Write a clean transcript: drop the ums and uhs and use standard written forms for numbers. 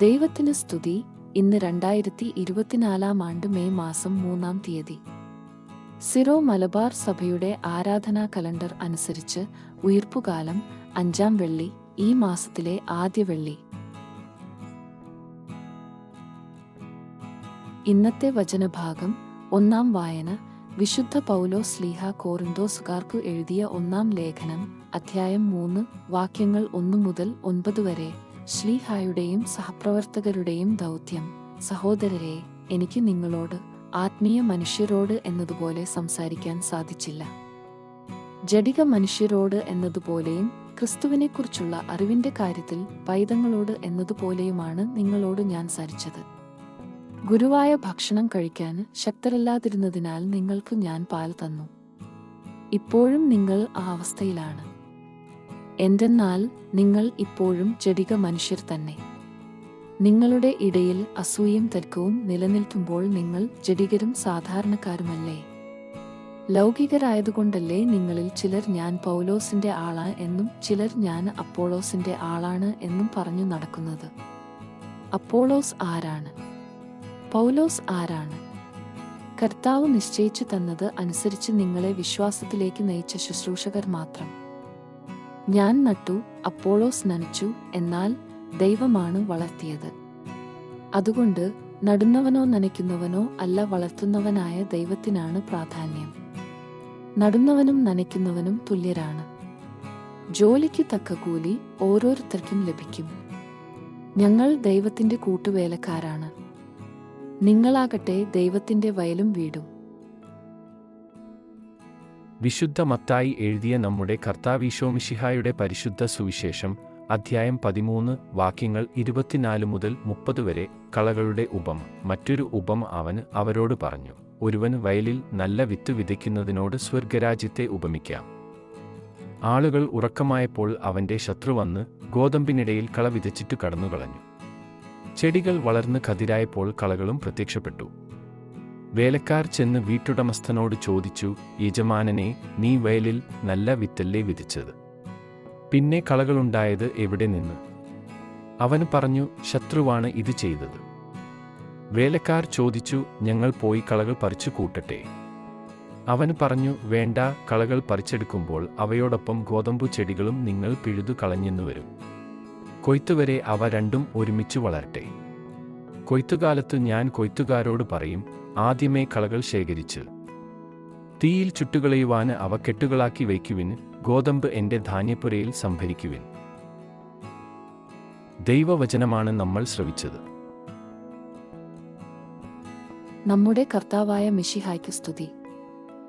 ദൈവത്തിന് സ്തുതി. ഇന്ന് 2024 ആണ്ട് മെയ് മാസം 3-ാം തീയതി. സിറോ മലബാർ സഭയുടെ ആരാധനാ കലണ്ടർ അനുസരിച്ച് ഉയിർപ്പുകാലം 5-ാം വെള്ളി, ഈ മാസത്തിലെ ആദ്യ വെള്ളി. ഇന്നത്തെ വചനഭാഗം. 1-ാം വായന വിശുദ്ധ പൗലോസ് ശ്ലീഹ കോറിന്തോസുകാർക്കു എഴുതിയ 1-ാം ലേഖനം, അധ്യായം 3, വാക്യങ്ങൾ 1 മുതൽ 9 വരെ. ശ്ലീഹായുടെയും സഹപ്രവർത്തകരുടെയും ദൗത്യം. സഹോദരരെ, എനിക്ക് നിങ്ങളോട് ആത്മീയ മനുഷ്യരോട് എന്നതുപോലെ സംസാരിക്കാൻ സാധിച്ചില്ല. ജഡിക മനുഷ്യരോട് എന്നതുപോലെയും ക്രിസ്തുവിനെക്കുറിച്ചുള്ള അറിവിന്റെ കാര്യത്തിൽ പൈതങ്ങളോട് എന്നതുപോലെയുമാണ് നിങ്ങളോട് ഞാൻ സംസാരിച്ചത്. ഗുരുവായ ഭക്ഷണം കഴിക്കാൻ ശക്തരല്ലാതിരുന്നതിനാൽ നിങ്ങൾക്ക് ഞാൻ പാൽ തന്നു. ഇപ്പോഴും നിങ്ങൾ ആ അവസ്ഥയിലാണ്. എന്തെന്നാൽ നിങ്ങൾ ഇപ്പോഴും ജഡിക മനുഷ്യർ തന്നെ. നിങ്ങളുടെ ഇടയിൽ അസൂയയും തർക്കവും നിലനിൽക്കുമ്പോൾ നിങ്ങൾ ജഡികരും സാധാരണക്കാരുമല്ലേ? ലൗകികരായതുകൊണ്ടല്ലേ നിങ്ങളിൽ ചിലർ ഞാൻ പൗലോസിന്റെ ആളാണ് എന്നും ചിലർ ഞാൻ അപ്പോളോസിന്റെ ആളാണ് എന്നും പറഞ്ഞു നടക്കുന്നത്. അപ്പോളോസ് ആരാണ്? പൗലോസ് ആരാണ്? കർത്താവ് നിശ്ചയിച്ചു തന്നത് അനുസരിച്ച് നിങ്ങളെ വിശ്വാസത്തിലേക്ക് നയിച്ച ശുശ്രൂഷകർ മാത്രം. ഞാൻ നട്ടു, അപ്പോളോസ് നനച്ചു, എന്നാൽ ദൈവമാണ് വളർത്തിയത്. അതുകൊണ്ട് നടുന്നവനോ നനയ്ക്കുന്നവനോ അല്ല, വളർത്തുന്നവനായ ദൈവത്തിനാണ് പ്രാധാന്യം. നടുന്നവനും നനയ്ക്കുന്നവനും തുല്യരാണ്. ജോലിക്ക് തക്ക കൂലി ഓരോരുത്തർക്കും ലഭിക്കും. ഞങ്ങൾ ദൈവത്തിന്റെ കൂട്ടുവേലക്കാരാണ്. നിങ്ങളാകട്ടെ ദൈവത്തിന്റെ വയലും വീടും. വിശുദ്ധ മത്തായി എഴുതിയ നമ്മുടെ കർത്താവീശോമിശിഹായുടെ പരിശുദ്ധ സുവിശേഷം, അധ്യായം 13, വാക്യങ്ങൾ 24 മുതൽ 30 വരെ. കളകളുടെ ഉപമ. മറ്റൊരു ഉപമ അവൻ അവരോട് പറഞ്ഞു. ഒരുവന് വയലിൽ നല്ല വിത്ത് വിതയ്ക്കുന്നതിനോട് സ്വർഗരാജ്യത്തെ ഉപമിക്കാം. ആളുകൾ ഉറക്കമായപ്പോൾ അവന്റെ ശത്രു വന്ന് ഗോതമ്പിനിടയിൽ കള വിതച്ചിട്ടു കടന്നുകളഞ്ഞു. ചെടികൾ വളർന്ന് കതിരായപ്പോൾ കളകളും പ്രത്യക്ഷപ്പെട്ടു. വേലക്കാർ ചെന്ന് വീട്ടുടമസ്ഥനോട് ചോദിച്ചു, യജമാനനെ, നീ വയലിൽ നല്ല വിത്തല്ലേ വിതച്ചത്? പിന്നെ കളകളുണ്ടായത് എവിടെ നിന്ന്? അവന് പറഞ്ഞു, ശത്രുവാണ് ഇത് ചെയ്തത്. വേലക്കാർ ചോദിച്ചു, ഞങ്ങൾ പോയി കളകൾ പറിച്ചു കൂട്ടട്ടെ? അവന് പറഞ്ഞു, വേണ്ട, കളകൾ പറിച്ചെടുക്കുമ്പോൾ അവയോടൊപ്പം ഗോതമ്പു ചെടികളും നിങ്ങൾ പിഴുതു കളഞ്ഞെന്നു വരും. കൊയ്ത്തുവരെ അവ രണ്ടും ഒരുമിച്ച് വളരട്ടെ. കൊയ്ത്തുകാലത്ത് ഞാൻ കൊയ്ത്തുകാരോട് പറയും, ആദ്യമേ കളകൾ ശേഖരിച്ച് തീയിൽ ചുട്ടുകളയുവാന് അവ കെട്ടുകളാക്കി വയ്ക്കുവിൻ, ഗോതമ്പ് എന്റെ ധാന്യപ്പുരയിൽ സംഭരിക്കുവിൻ. ദൈവവചനമാണ് നമ്മൾ ശ്രവിച്ചത്. നമ്മുടെ കർത്താവായ മിശിഹായ്ക്ക് സ്തുതി.